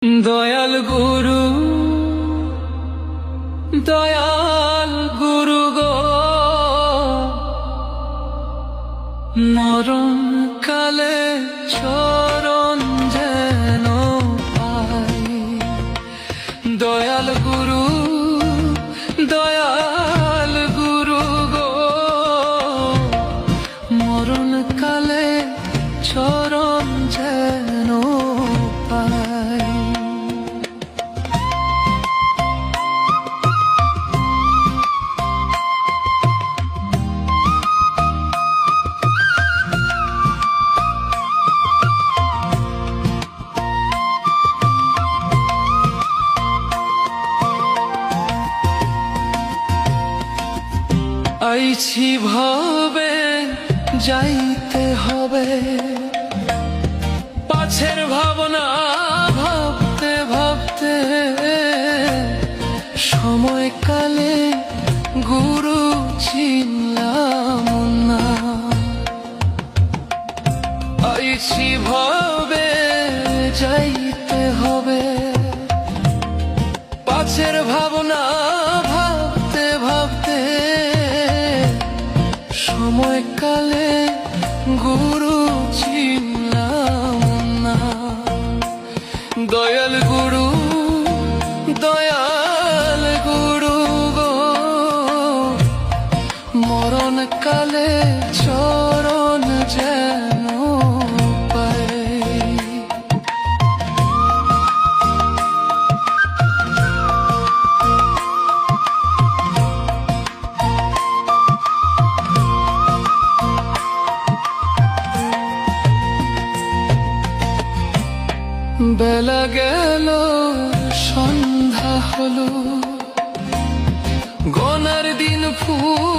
দয়াল গুরু গো মরণ কালে চরণ যেন পাই। দয়াল গুরু গো মরণ কালে চরণ যেন পাই। আইছি ভবে যাইতে হবে, পাছের ভাবনা ভাবতে ভাবতে সময়কালে গুরু চিনলাম না। আইছি ভবে যাইতে হবে, পাছের ভাবনা ভাবতে ভাবতে সময়কালে গুরু চিনলাম না। দয়াল গুরু গো মরণ কালে চরণ যেন পাই। বেলা গেল সন্ধ্যা হলো, গনার দিন ফুল